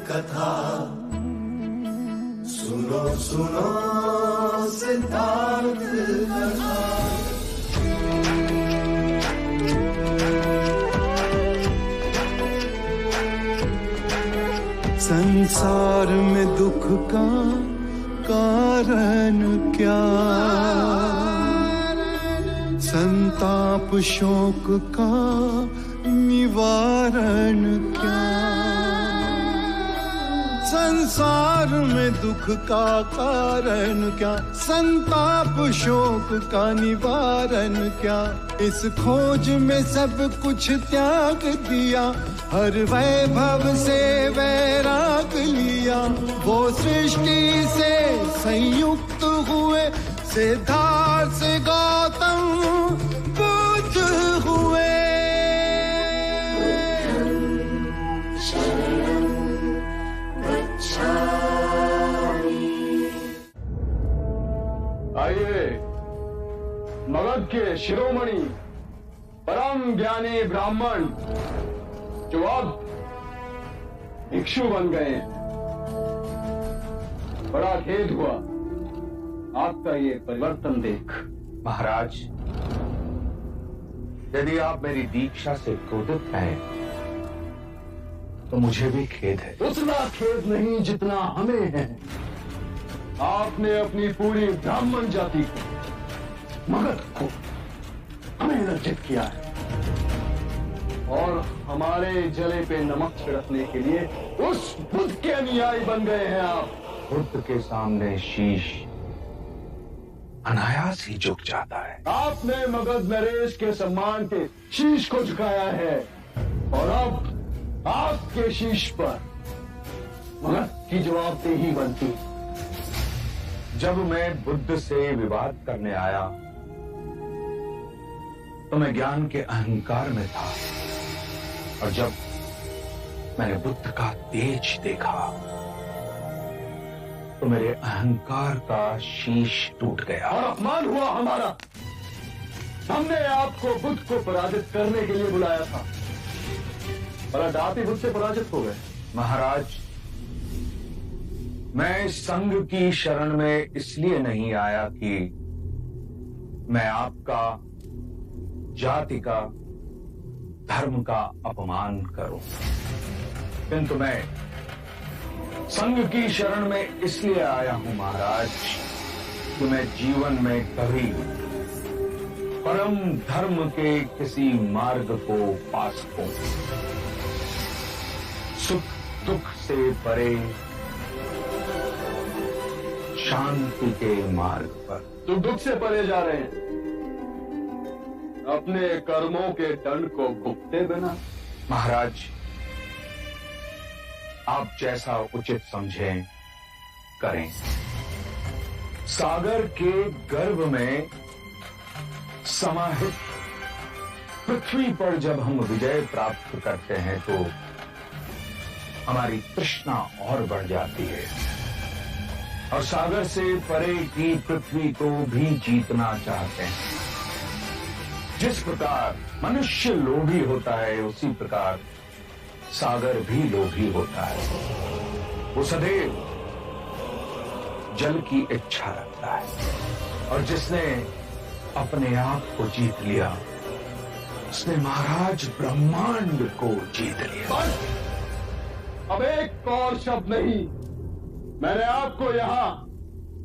कथा, सुनो सुनो सिद्धार्थ कथा। संसार में दुख का कारण क्या, संताप शोक का निवारण क्या। संसार में दुख का कारण क्या, संताप शोक का निवारण क्या। इस खोज में सब कुछ त्याग दिया, हर वैभव से वैराग लिया। वो सृष्टि से संयुक्त हुए, सिद्धार्थ से गौतम बुद्ध हुए। आइए, मगध के शिरोमणि परम ज्ञानी ब्राह्मण जो अब भिक्षु बन गए हैं, बड़ा खेद हुआ आपका ये परिवर्तन देख। महाराज, यदि आप मेरी दीक्षा से क्रोधित हैं तो मुझे भी खेद है। उतना खेद नहीं जितना हमें है। आपने अपनी पूरी ब्राह्मण जाति को, मगध को, हमें लज्जित किया है और हमारे जले पे नमक छिड़कने के लिए उस बुद्ध के अनुयायी बन गए हैं आप। बुद्ध के सामने शीश अनायास ही झुक जाता है। आपने मगध नरेश के सम्मान के शीश को झुकाया है और अब आपके शीश पर मगध की जवाबदेही बनती। जब मैं बुद्ध से विवाद करने आया तो मैं ज्ञान के अहंकार में था, और जब मैंने बुद्ध का तेज देखा तो मेरे अहंकार का शीश टूट गया और अपमान हुआ हमारा। हमने आपको बुद्ध को पराजित करने के लिए बुलाया था, पर आप ही बुद्ध से पराजित हो गए। महाराज, मैं संघ की शरण में इसलिए नहीं आया कि मैं आपका, जाति का, धर्म का अपमान करूं, किंतु मैं संघ की शरण में इसलिए आया हूं महाराज कि मैं जीवन में कभी परम धर्म के किसी मार्ग को पा सकूं, सुख दुख से परे शांति के मार्ग पर। तो दुख से परे जा रहे हैं, अपने कर्मों के दंड को भुगते बिना। महाराज, आप जैसा उचित समझें करें। सागर के गर्भ में समाहित पृथ्वी पर जब हम विजय प्राप्त करते हैं तो हमारी तृष्णा और बढ़ जाती है, और सागर से परे की पृथ्वी को भी जीतना चाहते हैं। जिस प्रकार मनुष्य लोभी होता है, उसी प्रकार सागर भी लोभी होता है। वो सदैव जल की इच्छा रखता है, और जिसने अपने आप को जीत लिया उसने महाराज ब्रह्मांड को जीत लिया। बस, अब एक और शब्द नहीं। मैंने आपको यहां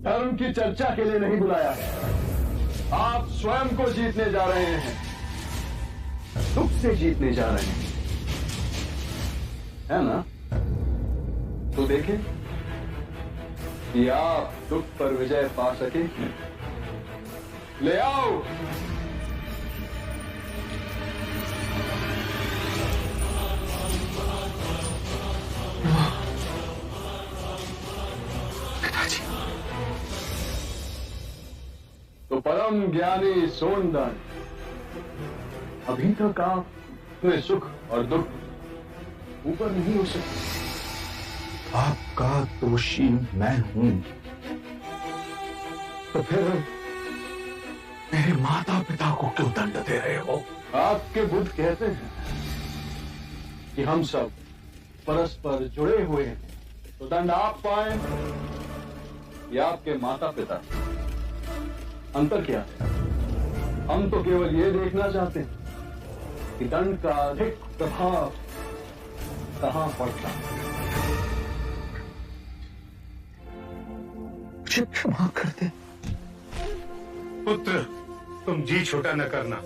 धर्म की चर्चा के लिए नहीं बुलाया है। आप स्वयं को जीतने जा रहे हैं, दुख से जीतने जा रहे हैं, है ना? तो देखें कि आप दुख पर विजय पा सके। ले आओ तो परम ज्ञानी सोनदान, अभी तक आप अपने सुख और दुख ऊपर नहीं हो सकते। आपका दोषी मैं हूं, तो फिर मेरे माता पिता को क्यों दंड दे रहे हो? आपके बुद्ध कहते हैं कि हम सब परस्पर जुड़े हुए हैं तो दंड आप पाए या आपके माता पिता। अंतर क्या है? हम तो केवल ये देखना चाहते हैं कि दंड का अधिक प्रभाव कहां पड़ता है। मुझे क्षमा कर दे। पुत्र, तुम जी छोटा न करना।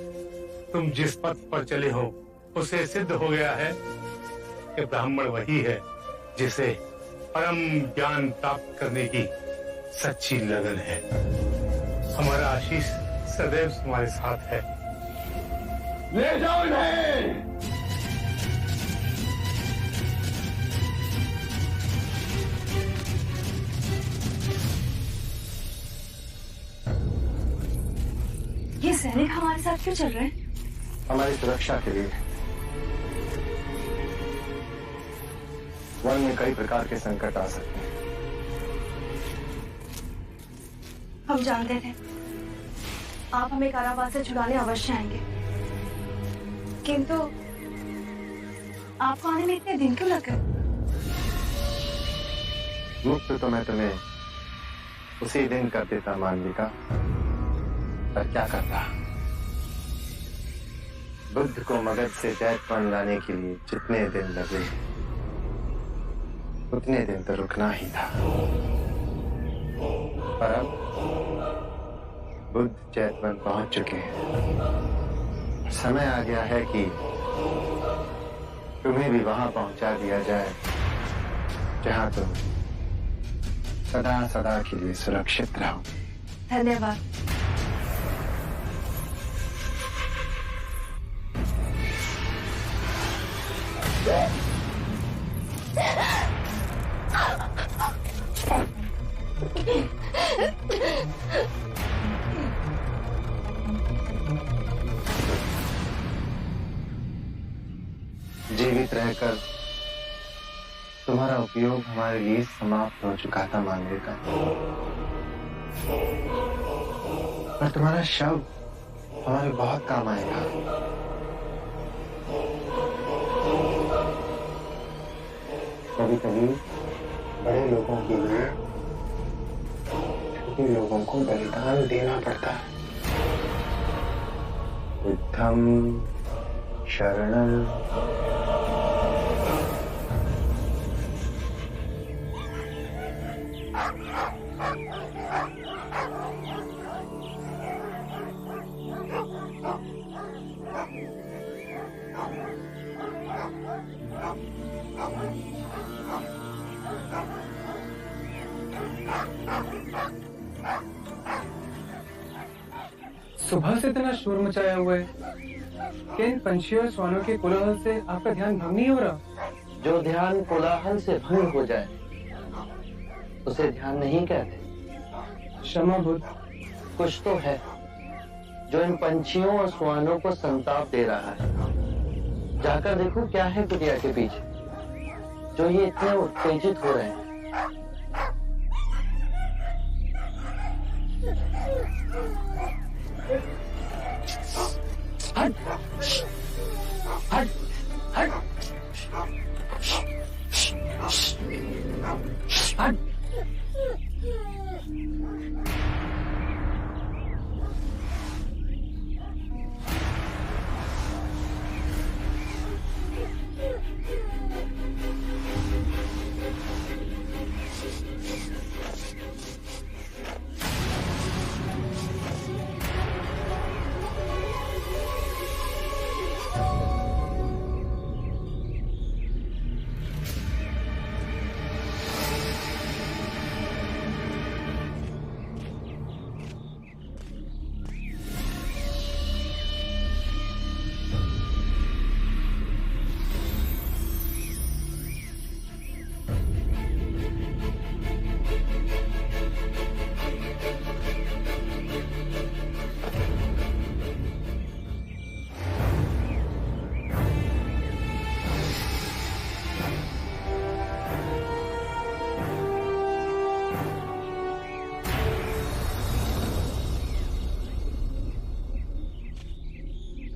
तुम जिस पथ पर चले हो उसे सिद्ध हो गया है कि ब्राह्मण वही है जिसे परम ज्ञान प्राप्त करने की सच्ची लगन है। हमारा आशीष सदैव तुम्हारे साथ है। ले जाओ इन्हें। ये सैनिक हमारे साथ क्यों चल रहे हैं? हमारी सुरक्षा के लिए। वन में कई प्रकार के संकट आ सकते हैं। हम जानते थे आप हमें कारावास से छुड़ाने अवश्य आएंगे, किंतु आपको आने में इतने दिन क्यों लग गए? मुक्त तो मैं तुम्हें उसी दिन कर देता मालविका, पर क्या करता। बुद्ध को मगध से दैत्यवन लाने के लिए जितने दिन लगे उतने दिन तो रुकना ही था। पर अब बुद्ध दैत्यवन पहुंच चुके हैं। समय आ गया है कि तुम्हें भी वहां पहुंचा दिया जाए जहां तुम सदा सदा के लिए सुरक्षित रहो। धन्यवाद। जीवित रहकर तुम्हारा उपयोग हमारे लिए समाप्त हो चुका था मालविका, पर तुम्हारा शव हमारे बहुत काम आएगा। कभी कभी बड़े लोगों के लिए छोटे लोगों को बलिदान देना पड़ता है। बुद्धम शरणम सुबह से इतना शोर मचाया हुआ है कि इन पंछियों और श्वानों के कोलाहल से आपका ध्यान भंग नहीं हो रहा? जो ध्यान कोलाहल से भंग हो जाए उसे ध्यान नहीं कहते। क्षमा बुद्ध। कुछ तो है जो इन पंछियों और श्वानों को संताप दे रहा है। जाकर देखो क्या है कुटिया के पीछे जो ये इतने उत्तेजित हो रहे हैं। हट हट हट हट।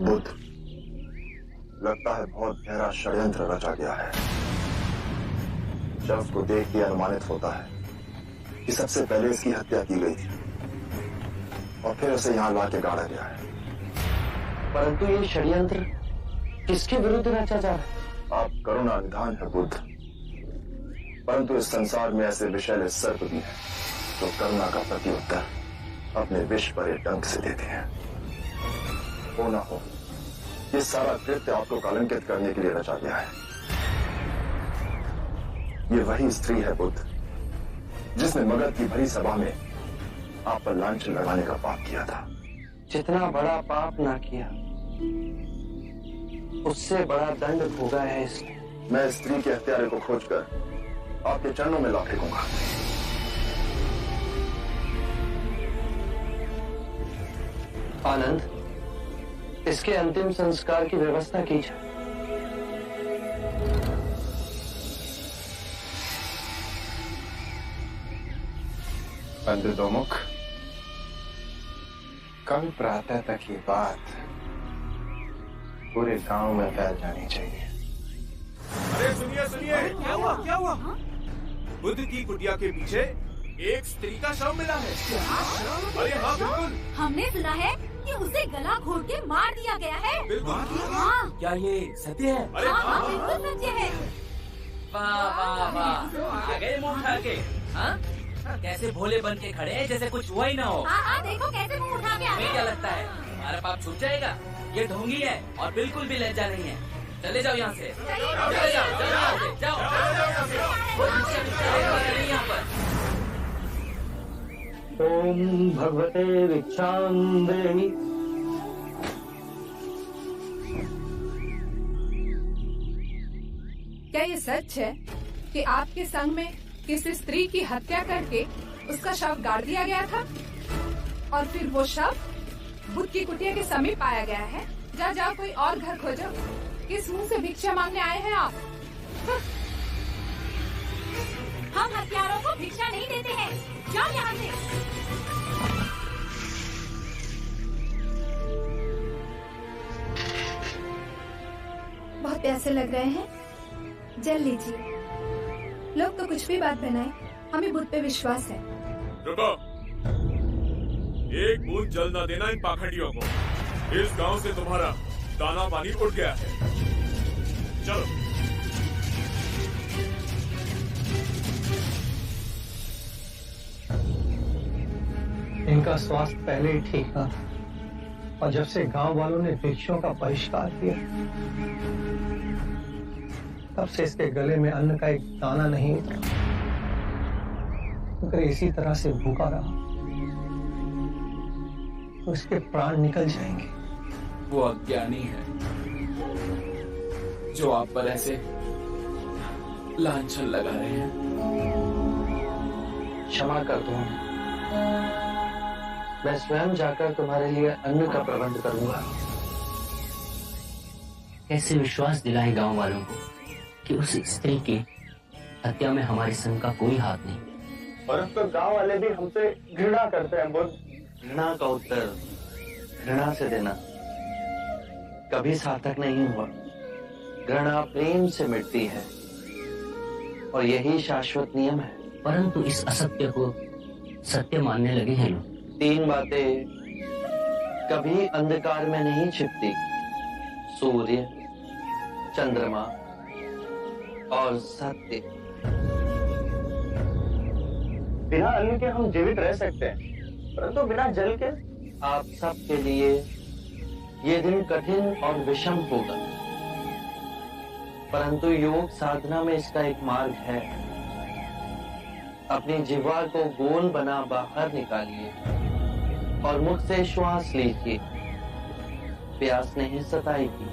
बुद्ध, लगता है बहुत गहरा षड्यंत्र रचा गया है। शव को देख के अनुमानित होता है कि सबसे पहले इसकी हत्या की गई थी और फिर उसे यहां लाके गाड़ा गया है। परंतु ये षड्यंत्र किसके विरुद्ध रचा जा रहा है? आप करुणा निधान है बुद्ध, परंतु इस संसार में ऐसे विषैले सर्प भी हैं जो करुणा का प्रत्युत्तर अपने विष भरे डंक से देते हैं। हो ना हो, ये सारा कृत्य आपको कलंकित करने के लिए रचा गया है। ये वही स्त्री है बुद्ध जिसने मगध की भरी सभा में आप पर लांछन लगाने का पाप किया था। जितना बड़ा पाप ना किया उससे बड़ा दंड भोगा है इसने। मैं स्त्री के हत्यारे को खोजकर आपके चरणों में ला फेंकूंगा। आनंद, इसके अंतिम संस्कार की व्यवस्था कीजिए। पंडित दोमुख, कल प्रातः तक ये बात पूरे गांव में फैल जानी चाहिए। अरे सुनिए सुनिए, क्या हुआ क्या हुआ? बुद्ध की कुटिया के पीछे एक स्त्री का शव मिला है। अरे हाँ बिल्कुल, हमने सुना है कि उसे गला घोट के मार दिया गया है। बिल्कुल। हाँ क्या ये सत्य है? अरे हाँ बिल्कुल सत्य है। वाह वाह वाह, आ गए मुंह उठा के। हाँ, कैसे भोले बन के खड़े हैं जैसे कुछ हुआ ही ना हो। हाँ देखो कैसे मुंह उठा के आ हमें क्या लगता है हमारा पाप छूट जाएगा? ये ढोंगी है और बिल्कुल भी लज्जा नहीं है। चले जाओ यहाँ से, चले जाओ, जाओ यहाँ पर। ओम भगवते विच्छाम देहि। क्या ये सच है कि आपके संग में किसी स्त्री की हत्या करके उसका शव गाड़ दिया गया था और फिर वो शव बुद्ध की कुटिया के समीप पाया गया है? जाओ कोई और घर खोजो। किस मुंह से भिक्षा मांगने आए हैं आप? हम हत्यारों को भिक्षा नहीं देते हैं, जाओ यहाँ से। बहुत प्यासे लग रहे हैं, जल लीजिए। लोग तो कुछ भी बात बनाए, हमें बुद्ध पे विश्वास है। रुको, एक बूंद जल न देना इन पाखंडियों को। इस गांव से तुम्हारा दाना पानी उठ गया है। चलो। इनका स्वास्थ्य पहले ही ठीक था और जब से गांव वालों ने भिक्षुओं का बहिष्कार किया तब से इसके गले में अन्न का एक दाना नहीं उतरा। अगर इसी तरह से भूखा रहा तो इसके प्राण निकल जाएंगे। वो अज्ञानी है जो आप पर ऐसे लांछन लगा रहे हैं। क्षमा कर दो, मैं स्वयं जाकर तुम्हारे लिए अन्न का प्रबंध करूंगा। कैसे विश्वास दिलाएं गांव वालों को कि उस स्त्री की हत्या में हमारे संघ का कोई हाथ नहीं। और अब तो गांव वाले भी हमसे घृणा करते हैं बुद्ध। घृणा का उत्तर घृणा से देना कभी सार्थक नहीं हुआ। घृणा प्रेम से मिटती है और यही शाश्वत नियम है। परंतु इस असत्य को सत्य मानने लगे हैं लोग। 3 बातें कभी अंधकार में नहीं छिपती: सूर्य, चंद्रमा और सत्य। बिना अन्न के हम जीवित रह सकते हैं, परंतु बिना जल के आप सबके लिए ये दिन कठिन और विषम होगा। परंतु योग साधना में इसका एक मार्ग है। अपनी जिह्वा को गोल बना बाहर निकालिए और मुख से श्वास लीजिए। प्यास नहीं सताएगी।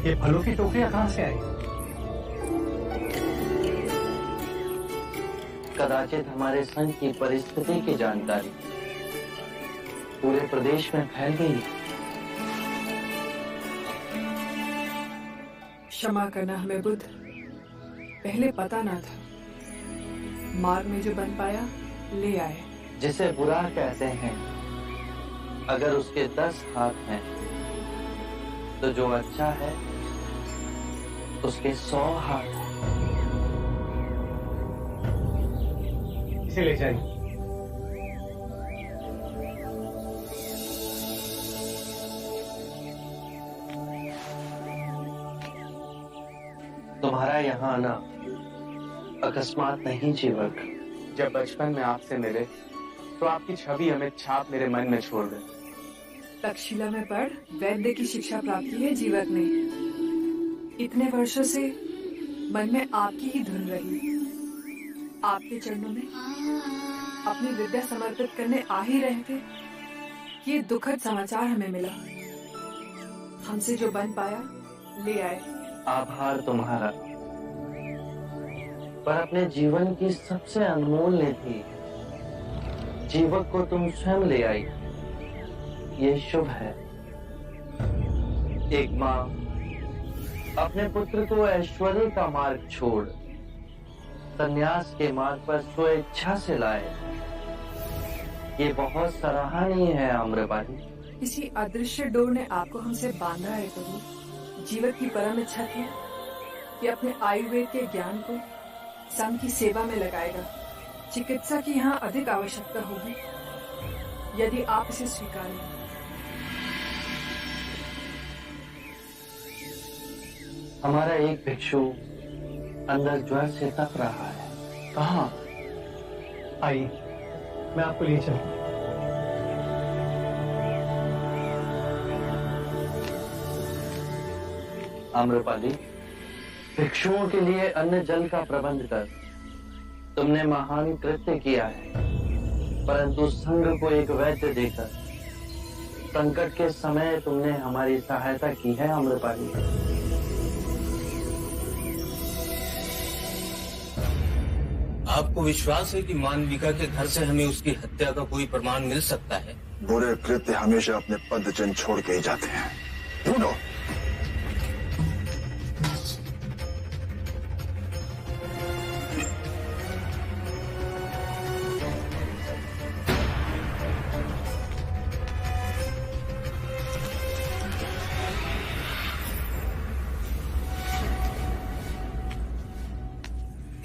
ये फलों की टोकरियां कहां से आई? कदाचित हमारे संघ की परिस्थिति की जानकारी पूरे प्रदेश में फैल गई। क्षमा करना हमें बुद्ध, पहले पता ना था। मार्ग में जो बन पाया ले आए। जिसे बुरा कहते हैं, अगर उसके 10 हाथ हैं, तो जो अच्छा है उसके 100 हाथ हैं। इसे ले जाइए। तुम्हारा यहाँ आना अकस्मात नहीं जीवक। जब बचपन में आपसे मिले तो आपकी छवि अमित छाप मेरे मन में छोड़ गई। तक्षशिला में पढ़ वैद्य की शिक्षा प्राप्त की है जीवक ने। इतने वर्षों से मन में आपकी ही धुन रही। आपके चरणों में अपनी विद्या समर्पित करने आ ही रहे थे, ये दुखद समाचार हमें मिला। हमसे जो बन पाया ले आए। आभार तुम्हारा, पर अपने जीवन की सबसे अनमोल निधि जीवक को तुम स्वयं ले आई। ये शुभ है। एक माँ अपने पुत्र को ऐश्वर्य का मार्ग छोड़ संन्यास के मार्ग पर स्वेच्छा से लाए, ये बहुत सराहनीय है आम्रपाली। किसी अदृश्य डोर ने आपको हमसे बांधा है प्रभु। जीवक की परम इच्छा थी कि अपने आयुर्वेद के ज्ञान को संघ की सेवा में लगाएगा। चिकित्सा की यहाँ अधिक आवश्यकता होगी यदि आप इसे स्वीकारें। हमारा एक भिक्षु अंदर ज्वर से तप रहा है। कहाँ? आइए, मैं आपको ले चलूं। आम्रपाली, भिक्षुओं के लिए अन्न जल का प्रबंध कर। तुमने महान कृत्य किया है, परंतु संघ को एक वैद्य देकर संकट के समय तुमने हमारी सहायता की है आम्रपाली। आपको विश्वास है कि मानविका के घर से हमें उसकी हत्या का कोई प्रमाण मिल सकता है? बुरे कृत्य हमेशा अपने पद चिन्ह छोड़ के ही जाते हैं। ढूंढो।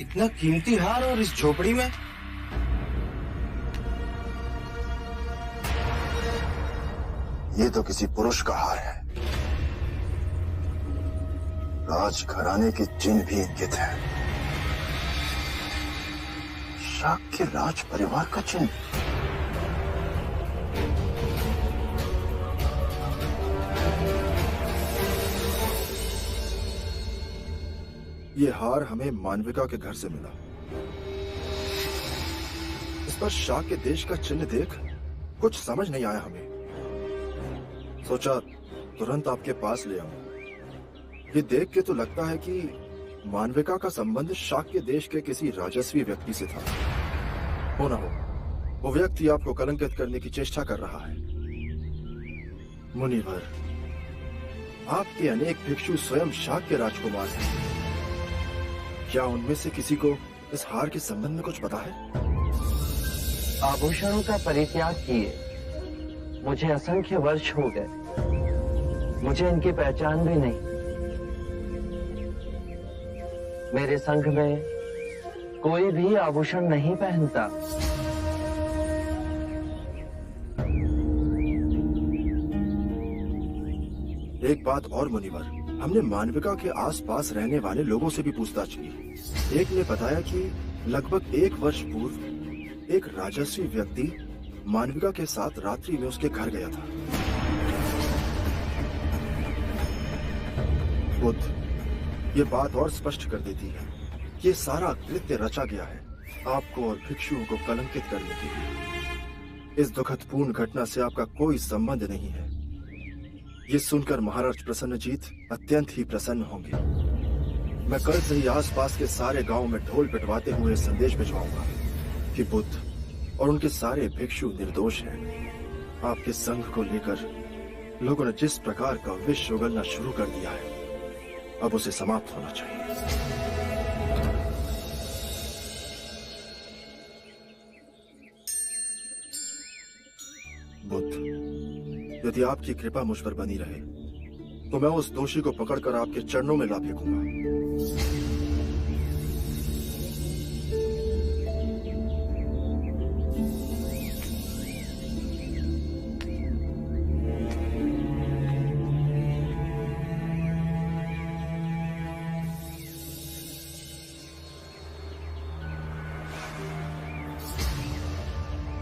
इतना कीमती हार और इस झोपड़ी में? ये तो किसी पुरुष का हार है। राजघराने के चिन्ह भी इंकित है। शाक्य राज परिवार का चिन्ह। ये हार हमें मानविका के घर से मिला। इस पर शाक्य देश का चिन्ह देख कुछ समझ नहीं आया हमें। सोचा तुरंत आपके पास ले आऊं। ये देख के तो लगता है कि मानविका का संबंध शाक्य देश के किसी राजस्वी व्यक्ति से था। हो ना हो, वो व्यक्ति आपको कलंकित करने की चेष्टा कर रहा है। मुनिवर, आपके अनेक भिक्षु स्वयं शाक्य राजकुमार हैं। क्या उनमें से किसी को इस हार के संबंध में कुछ पता है? आभूषणों का परित्याग किए मुझे असंख्य वर्ष हो गए। मुझे इनकी पहचान भी नहीं। मेरे संघ में कोई भी आभूषण नहीं पहनता। एक बात और मुनिवर, हमने मानविका के आसपास रहने वाले लोगों से भी पूछताछ की। एक ने बताया कि लगभग 1 वर्ष पूर्व एक राजस्वी व्यक्ति मानविका के साथ रात्रि में उसके घर गया था। बुद्ध, ये बात और स्पष्ट कर देती है कि ये सारा कृत्य रचा गया है आपको और भिक्षुओं को कलंकित करने के लिए। इस दुखदपूर्ण घटना से आपका कोई संबंध नहीं है। ये सुनकर महाराज प्रसन्नजीत अत्यंत ही प्रसन्न होंगे। मैं कल से ही आसपास के सारे गांव में ढोल पिटवाते हुए संदेश भिजवाऊंगा कि बुद्ध और उनके सारे भिक्षु निर्दोष हैं। आपके संघ को लेकर लोगों ने जिस प्रकार का विष उगलना शुरू कर दिया है, अब उसे समाप्त होना चाहिए। यदि आपकी कृपा मुझ पर बनी रहे तो मैं उस दोषी को पकड़कर आपके चरणों में ला फेंकूंगा।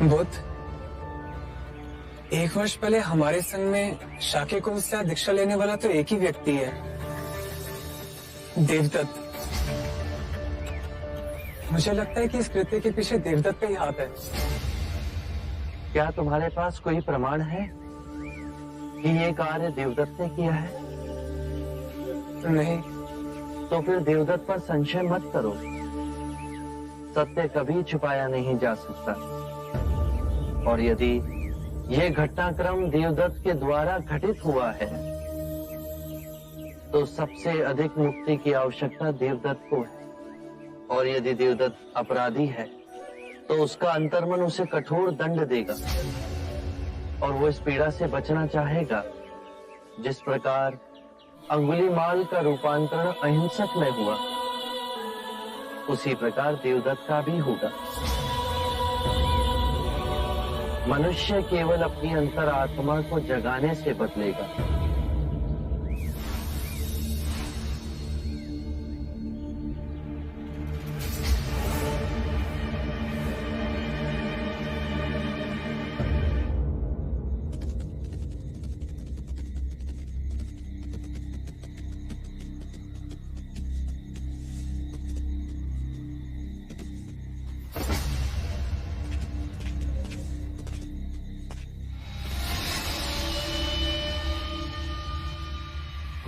बुद्ध, 1 वर्ष पहले हमारे संघ में शाक्य कुंभ से दीक्षा लेने वाला तो एक ही व्यक्ति है, देवदत्त। मुझे लगता है कि इस कृत्य के पीछे देवदत्त का ही हाथ है। क्या तुम्हारे पास कोई प्रमाण है कि ये कार्य देवदत्त ने किया है? नहीं। तो फिर देवदत्त पर संशय मत करो। सत्य कभी छुपाया नहीं जा सकता। और यदि यह घटनाक्रम देवदत्त के द्वारा घटित हुआ है तो सबसे अधिक मुक्ति की आवश्यकता देवदत्त को है। और यदि देवदत्त अपराधी है तो उसका अंतर्मन उसे कठोर दंड देगा और वो इस पीड़ा से बचना चाहेगा। जिस प्रकार अंगुलीमाल का रूपांतरण अहिंसक में हुआ, उसी प्रकार देवदत्त का भी होगा। मनुष्य केवल अपनी अंतरात्मा को जगाने से बदलेगा।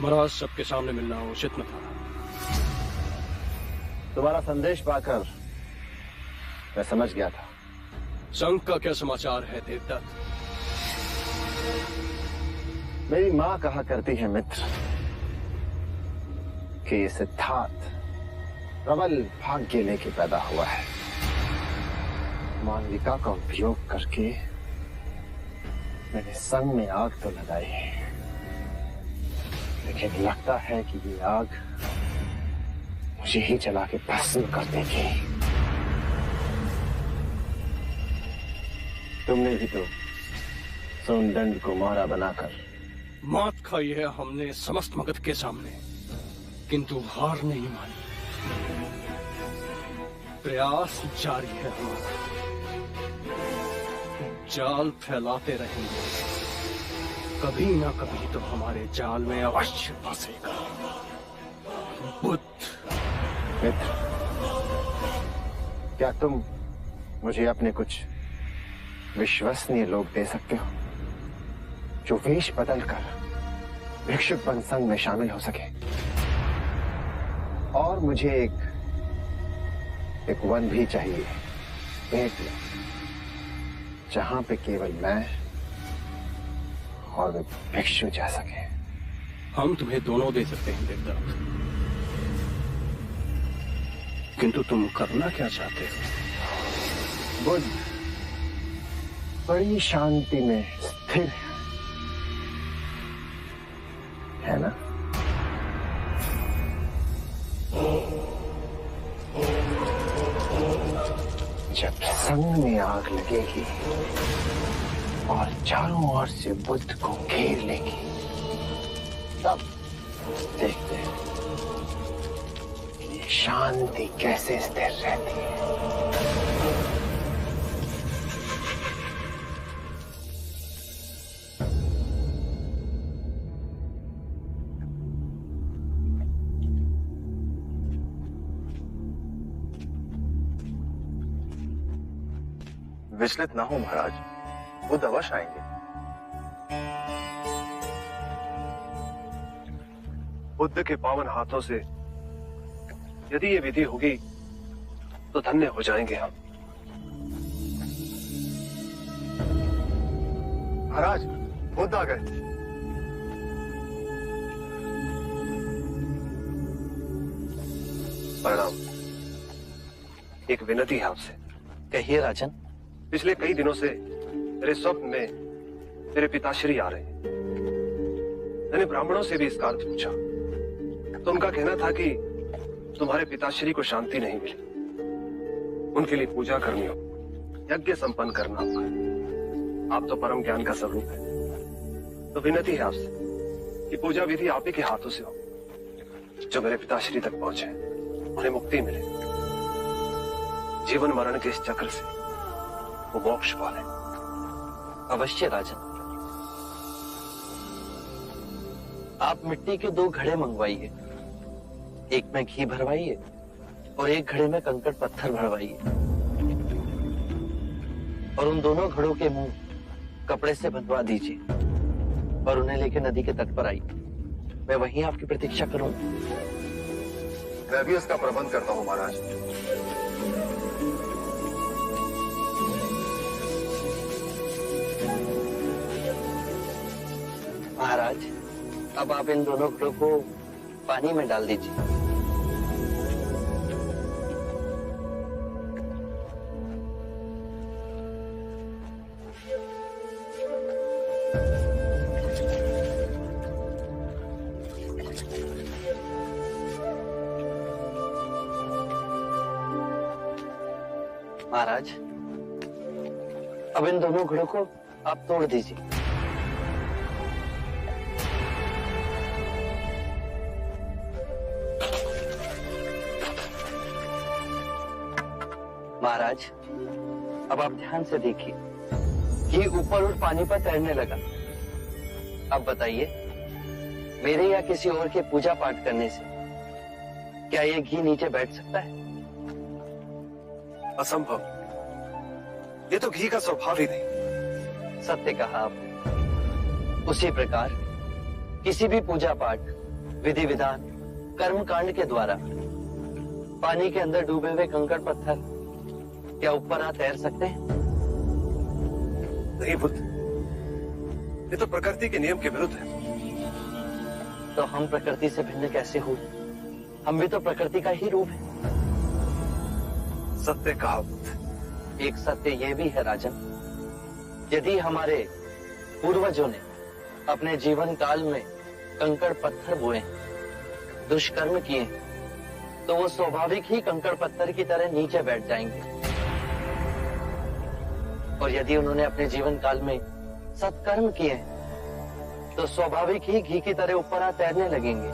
महाराज, सबके सामने मिलना उचित न था। तुम्हारा संदेश पाकर मैं समझ गया था। संघ का क्या समाचार है देवदत्त? मेरी माँ कहा करती है मित्र कि ये सिद्धार्थ प्रबल भाग्य लेके पैदा हुआ है। मालविका का उपयोग करके मैंने संघ में आग तो लगाई है, लेकिन लगता है कि ये आग मुझे ही जला के भस्म कर देगी। तुमने भी तो सोमदंड को मारा बनाकर मात खाई है हमने समस्त मगध के सामने, किंतु हार नहीं मानी। प्रयास जारी है हमारा, जाल फैलाते रहेंगे। कभी ना कभी तो हमारे जाल में अवश्य फंसेगा। बुद्ध। मित्र, क्या तुम मुझे अपने कुछ विश्वसनीय लोग दे सकते हो जो वेश बदलकर भिक्षुक बन संघ में शामिल हो सके? और मुझे एक वन भी चाहिए भेंट में, जहां पे केवल मैं और भिक्षु जा सके। हम तुम्हें दोनों दे सकते हैं देवदत्त, किंतु तुम करना क्या चाहते हो? बुद्ध बड़ी शांति में स्थिर है ना? जब संघ में आग लगेगी और चारों ओर से बुद्ध को घेर लेगी, तब देखते हैं कि शांति कैसे स्थिर रहती है। विचलित ना हो महाराज, बुद्ध अवश्य आएंगे। बुद्ध के पावन हाथों से यदि ये विधि होगी तो धन्य हो जाएंगे हम। महाराज, बुद्ध आ गए। प्रणाम। एक विनती है आपसे। कहिए राजन। पिछले कई दिनों से मेरे स्वप्न में मेरे पिताश्री आ रहे हैं। मैंने ब्राह्मणों से भी इसका अर्थ पूछा तो उनका कहना था कि तुम्हारे पिताश्री को शांति नहीं मिली, उनके लिए पूजा करनी हो, यज्ञ संपन्न करना होगा। आप तो परम ज्ञान का स्वरूप है, तो विनती है आपसे कि पूजा विधि आप ही के हाथों से हो, जो मेरे पिताश्री तक पहुंचे, उन्हें मुक्ति मिले, जीवन मरण के इस चक्र से वो मोक्ष पाले। अवश्य राजन। आप मिट्टी के 2 घड़े मंगवाइए, एक में घी भरवाइए और एक घड़े में कंकड़ पत्थर भरवाइए, और उन दोनों घड़ों के मुंह कपड़े से बंधवा दीजिए और उन्हें लेकर नदी के तट पर आइए। मैं वहीं आपकी प्रतीक्षा करूंगा। मैं भी इसका प्रबंध करता हूं महाराज। महाराज, अब आप इन दोनों घड़ों को पानी में डाल दीजिए। महाराज, अब इन दोनों घड़ों को आप तोड़ दीजिए। महाराज, अब आप ध्यान से देखिए, घी ऊपर और पानी पर तैरने लगा। अब बताइए, मेरे या किसी और के पूजा पाठ करने से क्या ये घी नीचे बैठ सकता है? असंभव, ये तो घी का स्वभाव ही नहीं। सत्य कहा आप। उसी प्रकार किसी भी पूजा पाठ, विधि विधान, कर्म कांड के द्वारा पानी के अंदर डूबे हुए कंकड़ पत्थर क्या ऊपर आ तैर सकते हैं? नहीं बुद्ध, ये तो प्रकृति के नियम के विरुद्ध है। तो हम प्रकृति से भिन्न कैसे हो? हम भी तो प्रकृति का ही रूप है। सत्य कहा बुद्ध। एक सत्य यह भी है राजन, यदि हमारे पूर्वजों ने अपने जीवन काल में कंकड़ पत्थर बोए, दुष्कर्म किए, तो वो स्वाभाविक ही कंकड़ पत्थर की तरह नीचे बैठ जाएंगे। और यदि उन्होंने अपने जीवन काल में सत्कर्म किए, तो स्वाभाविक ही घी की तरह ऊपर आ तैरने लगेंगे।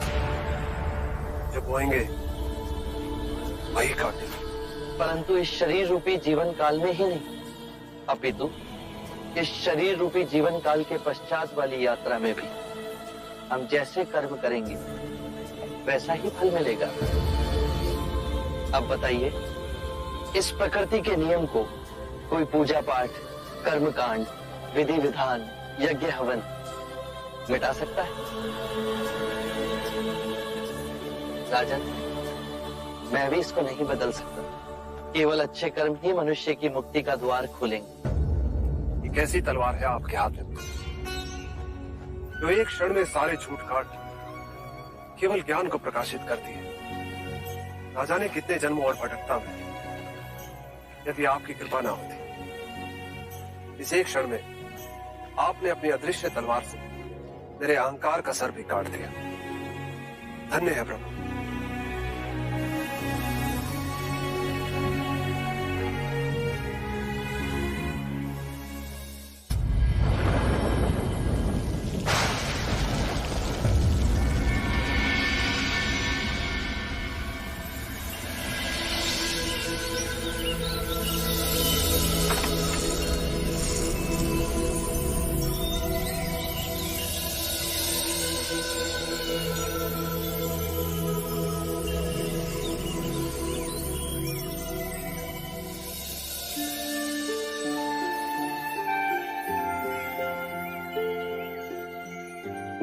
जो बोएंगे वही काटेंगे। परंतु इस शरीर रूपी जीवन काल में ही नहीं, अपितु इस शरीर रूपी जीवन काल के पश्चात वाली यात्रा में भी हम जैसे कर्म करेंगे वैसा ही फल मिलेगा। अब बताइए, इस प्रकृति के नियम को कोई पूजा पाठ, कर्म कांड, विधि विधान, यज्ञ हवन मिटा सकता है? राजन, मैं भी इसको नहीं बदल सकता। केवल अच्छे कर्म ही मनुष्य की मुक्ति का द्वार खोलेंगे। ये कैसी तलवार है आपके हाथ में, जो एक क्षण में सारे झूठ काट केवल ज्ञान को प्रकाशित करती है। ना जाने कितने जन्मों और भटकता में यदि आपकी कृपा ना होती, इस एक क्षण में आपने अपनी अदृश्य तलवार से मेरे अहंकार का सर भी काट दिया। धन्य है प्रभु।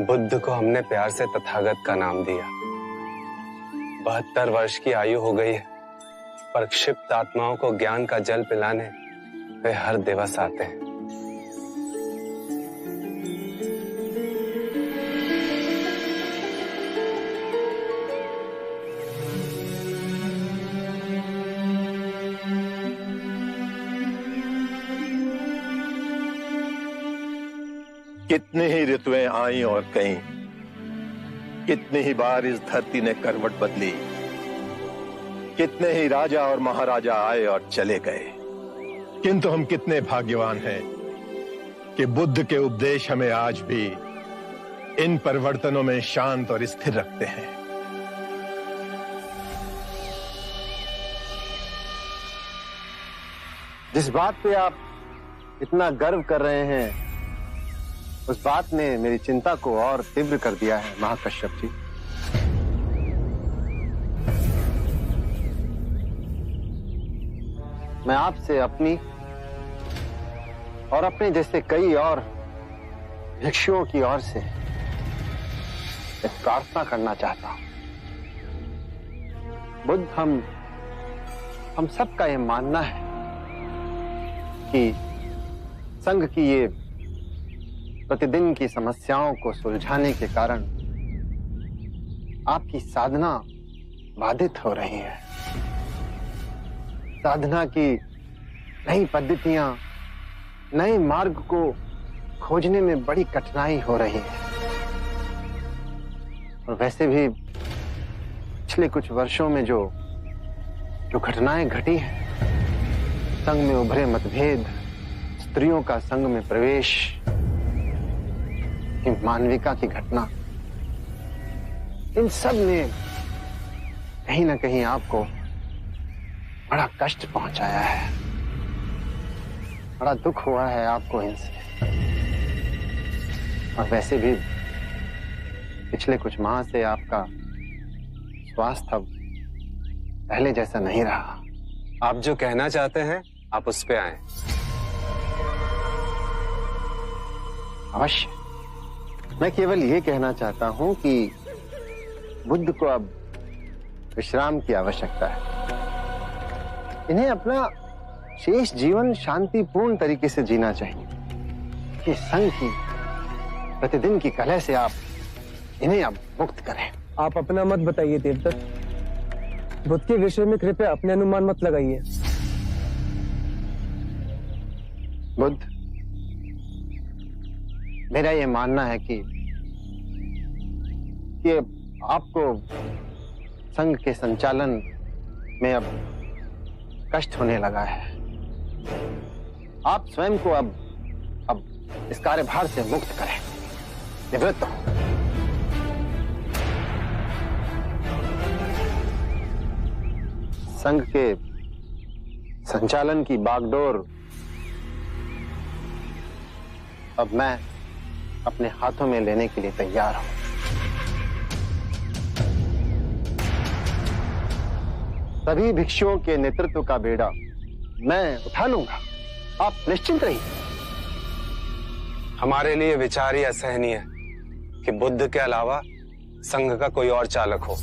बुद्ध को हमने प्यार से तथागत का नाम दिया। 72 वर्ष की आयु हो गई है, पर क्षिप्त आत्माओं को ज्ञान का जल पिलाने वे हर दिवस आते हैं। कितनी ही ऋतुएं आई और गईं, कितनी ही बार इस धरती ने करवट बदली, कितने ही राजा और महाराजा आए और चले गए, किंतु हम कितने भाग्यवान हैं कि बुद्ध के उपदेश हमें आज भी इन परिवर्तनों में शांत और स्थिर रखते हैं। जिस बात पे आप इतना गर्व कर रहे हैं, उस बात ने मेरी चिंता को और तीव्र कर दिया है महाकश्यप जी। मैं आपसे अपनी और अपने जैसे कई और भिक्षुओं की ओर से एक प्रार्थना करना चाहता हूं। बुद्ध, हम सबका ये मानना है कि संघ की ये प्रतिदिन की समस्याओं को सुलझाने के कारण आपकी साधना बाधित हो रही है। साधना की नई पद्धतियां, नए मार्ग को खोजने में बड़ी कठिनाई हो रही है। और वैसे भी पिछले कुछ वर्षों में जो घटनाएं घटी हैं, संघ में उभरे मतभेद, स्त्रियों का संघ में प्रवेश, मानविका की घटना, इन सब ने कहीं ना कहीं आपको बड़ा कष्ट पहुंचाया है, बड़ा दुख हुआ है आपको इनसे। और वैसे भी पिछले कुछ माह से आपका स्वास्थ्य अब पहले जैसा नहीं रहा। आप जो कहना चाहते हैं आप उस पे आएं। अवश्य। मैं केवल ये कहना चाहता हूं कि बुद्ध को अब विश्राम की आवश्यकता है। इन्हें अपना शेष जीवन शांतिपूर्ण तरीके से जीना चाहिए। ये संघ की प्रतिदिन की कलह से आप इन्हें अब मुक्त करें। आप अपना मत बताइए देवदत्त। बुद्ध के विषय में कृपया अपने अनुमान मत लगाइए। बुद्ध, मेरा ये मानना है कि आपको संघ के संचालन में अब कष्ट होने लगा है। आप स्वयं को अब इस कार्यभार से मुक्त करें, निवृत्त हो। संघ के संचालन की बागडोर अब मैं अपने हाथों में लेने के लिए तैयार हूं। सभी भिक्षुओं के नेतृत्व का बेड़ा मैं उठा लूंगा, आप निश्चिंत रहिए। हमारे लिए विचार ही असहनीय है कि बुद्ध के अलावा संघ का कोई और चालक हो।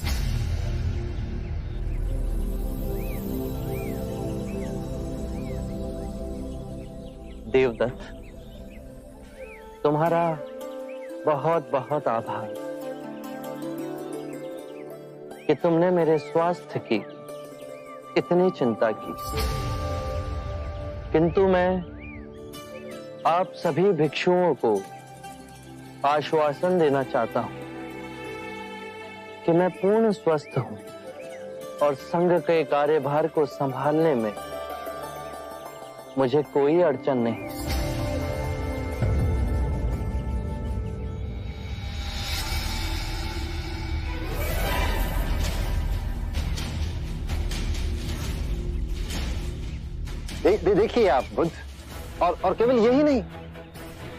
देवदत्त, तुम्हारा बहुत बहुत आभार कि तुमने मेरे स्वास्थ्य की इतनी चिंता की। किंतु मैं आप सभी भिक्षुओं को आश्वासन देना चाहता हूं कि मैं पूर्ण स्वस्थ हूं और संघ के कार्यभार को संभालने में मुझे कोई अड़चन नहीं। देखिए आप बुद्ध, और केवल यही नहीं,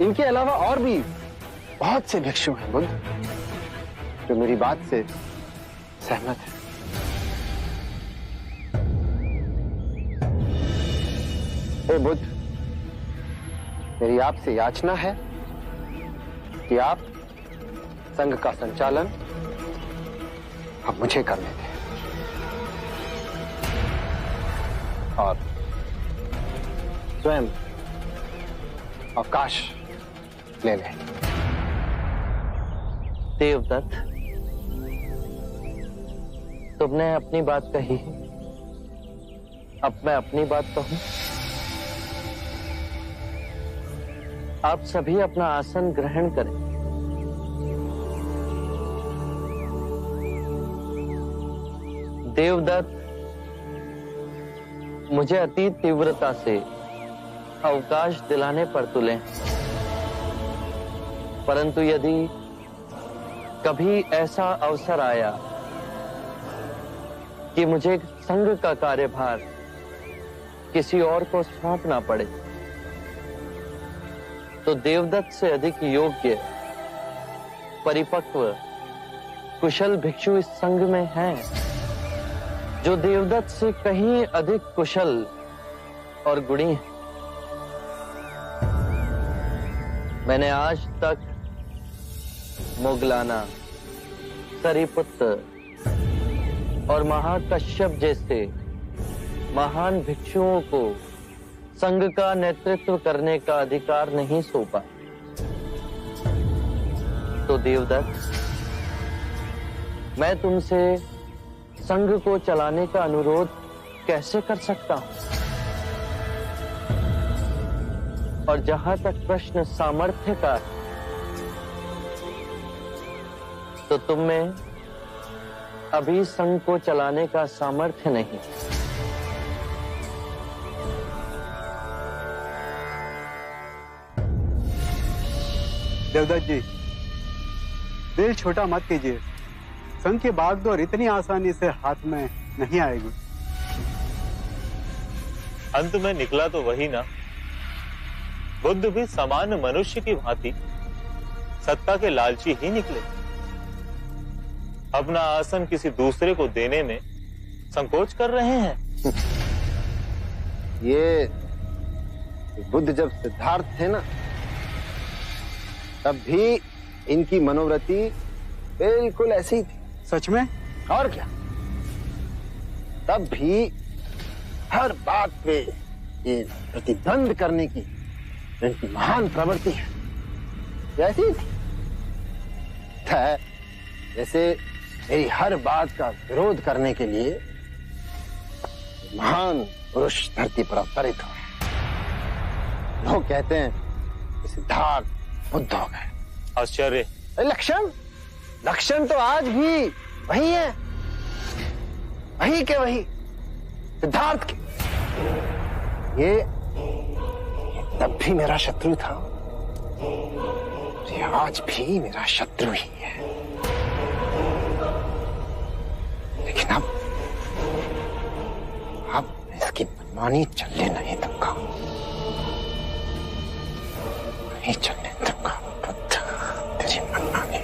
इनके अलावा और भी बहुत से भिक्षु हैं बुद्ध जो मेरी बात से सहमत हैं। हे बुद्ध, मेरी आपसे याचना है कि आप संघ का संचालन अब मुझे करने दें और स्वयं अवकाश ले लें। देवदत्त, तुमने अपनी बात कही, अब मैं अपनी बात कहूं। आप सभी अपना आसन ग्रहण करें। देवदत्त मुझे अति तीव्रता से अवकाश दिलाने पर तुले, परंतु यदि कभी ऐसा अवसर आया कि मुझे संघ का कार्यभार किसी और को सौंपना पड़े, तो देवदत्त से अधिक योग्य, परिपक्व, कुशल भिक्षु इस संघ में हैं, जो देवदत्त से कहीं अधिक कुशल और गुणी हैं। मैंने आज तक मोगलाना, सरिपुत्र और महाकश्यप जैसे महान भिक्षुओं को संघ का नेतृत्व करने का अधिकार नहीं सौंपा। तो देवदत्त, मैं तुमसे संघ को चलाने का अनुरोध कैसे कर सकता हूं? और जहां तक प्रश्न सामर्थ्य का है, तो तुम में अभी संघ को चलाने का सामर्थ्य नहीं। देवदत्त जी, दिल छोटा मत कीजिए। संघ की बागडोर इतनी आसानी से हाथ में नहीं आएगी। अंत में निकला तो वही ना। बुद्ध भी सामान्य मनुष्य की भांति सत्ता के लालची ही निकले। अपना आसन किसी दूसरे को देने में संकोच कर रहे हैं। ये बुद्ध जब सिद्धार्थ थे ना, तब भी इनकी मनोवृत्ति बिल्कुल ऐसी ही थी। सच में? और क्या, तब भी हर बात पे ये प्रतिद्वंद करने की इनकी महान प्रवृत्ति है, ऐसी थी। जैसे मेरी हर बात का विरोध करने के लिए महान पुरुष धरती पर अवतरित हुए। लोग कहते हैं कि सिद्धार्थ बुद्ध हो गए। आश्चर्य। लक्षण तो आज भी वही है, वही के वही सिद्धार्थ के। ये तब भी मेरा शत्रु था, ये आज भी मेरा शत्रु ही है। लेकिन अब इसकी मनमानी चलने नहीं दूंगा, नहीं चलने दूंगा बुद्ध तेरी मनमानी।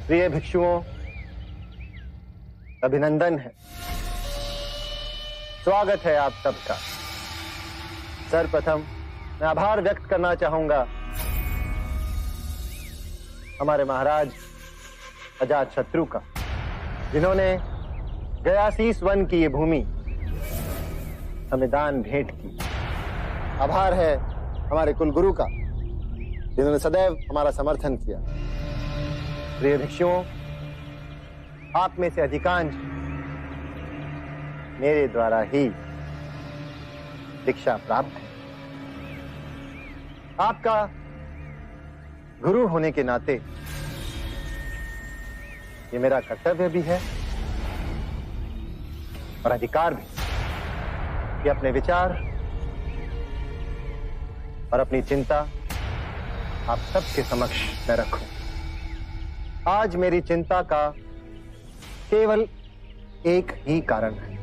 प्रिय भिक्षुओं, अभिनंदन है, स्वागत है आप सबका। सर्वप्रथम मैं आभार व्यक्त करना चाहूंगा हमारे महाराज अजातशत्रु का, जिन्होंने गयासीस वन की ये भूमि हमें दान भेंट की। आभार है हमारे कुलगुरु का, जिन्होंने सदैव हमारा समर्थन किया। प्रिय भिक्षुओं, आप में से अधिकांश मेरे द्वारा ही दीक्षा प्राप्त है। आपका गुरु होने के नाते ये मेरा कर्तव्य भी है और अधिकार भी कि अपने विचार और अपनी चिंता आप सबके समक्ष मैं रखूं। आज मेरी चिंता का केवल एक ही कारण है,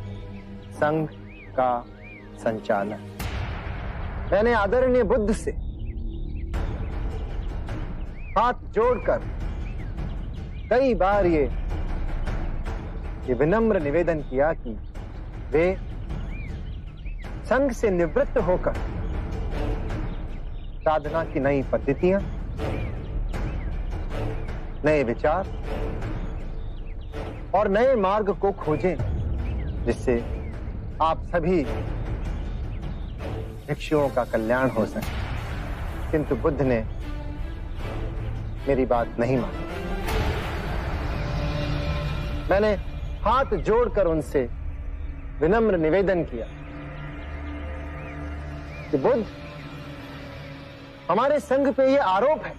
संघ का संचालन। मैंने आदरणीय बुद्ध से हाथ जोड़कर कई बार ये विनम्र निवेदन किया कि वे संघ से निवृत्त होकर साधना की नई पद्धतियां नए विचार और नए मार्ग को खोजें, जिससे आप सभी भिक्षुओं का कल्याण हो सके। किंतु बुद्ध ने मेरी बात नहीं मानी। मैंने हाथ जोड़कर उनसे विनम्र निवेदन किया कि बुद्ध, हमारे संघ पे ये आरोप है,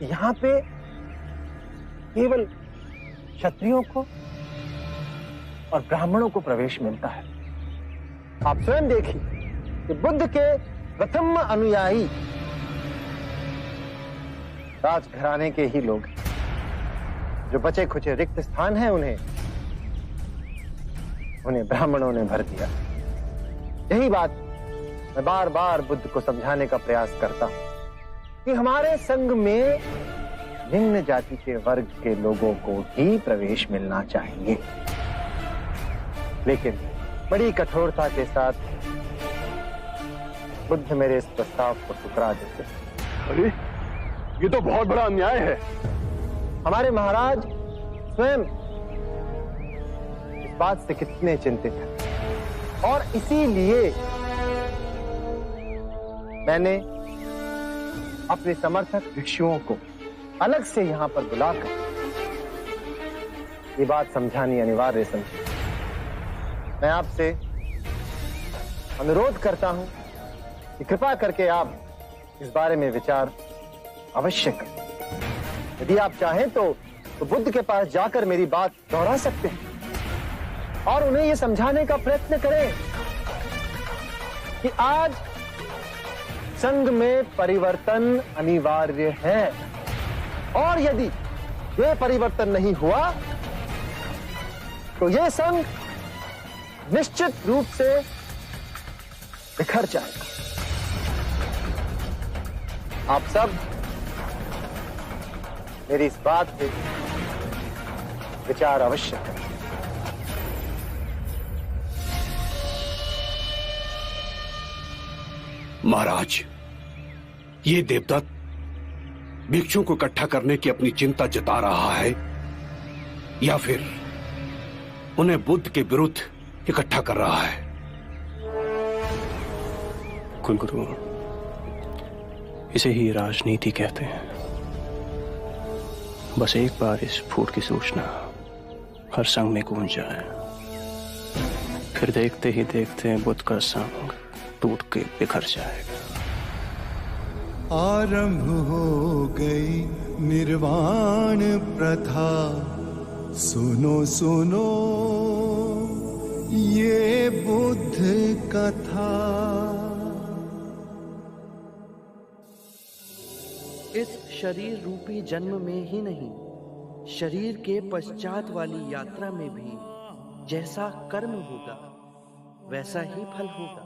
यहां पे केवल क्षत्रियों को और ब्राह्मणों को प्रवेश मिलता है। आप स्वयं देखिए कि बुद्ध के प्रथम अनुयायी राजघराने के ही लोग हैं। जो बचे खुचे रिक्त स्थान हैं उन्हें ब्राह्मणों ने भर दिया। यही बात मैं बार बार बुद्ध को समझाने का प्रयास करता हूं कि हमारे संघ में निम्न जाति के वर्ग के लोगों को ही प्रवेश मिलना चाहिए। लेकिन बड़ी कठोरता के साथ बुद्ध मेरे इस प्रस्ताव को ठुकरा देते। अरे, ये तो बहुत बड़ा अन्याय है। हमारे महाराज स्वयं इस बात से कितने चिंतित हैं और इसीलिए मैंने अपने समर्थक भिक्षुओं को अलग से यहां पर बुलाकर ये बात समझानी अनिवार्य समझी। मैं आपसे अनुरोध करता हूं कि कृपा करके आप इस बारे में विचार अवश्य करें। यदि आप चाहें तो बुद्ध के पास जाकर मेरी बात दोहरा सकते हैं और उन्हें यह समझाने का प्रयत्न करें कि आज संघ में परिवर्तन अनिवार्य है और यदि ये परिवर्तन नहीं हुआ तो यह संघ निश्चित रूप से बिखर जाएगा। आप सब मेरी इस बात पे विचार अवश्य करें। महाराज, ये देवदत्त भिक्षुओं को इकट्ठा करने की अपनी चिंता जता रहा है या फिर उन्हें बुद्ध के विरुद्ध इकट्ठा कर रहा है? कुलगुरु, इसे ही राजनीति कहते हैं। बस एक बार इस फूट की सूचना हर संघ में गूंज जाए, फिर देखते ही देखते बुद्ध का संघ टूट के बिखर जाएगा। आरंभ हो गई निर्वाण प्रथा, सुनो सुनो ये बुद्ध कथा। इस शरीर रूपी जन्म में ही नहीं, शरीर के पश्चात वाली यात्रा में भी जैसा कर्म होगा वैसा ही फल होगा।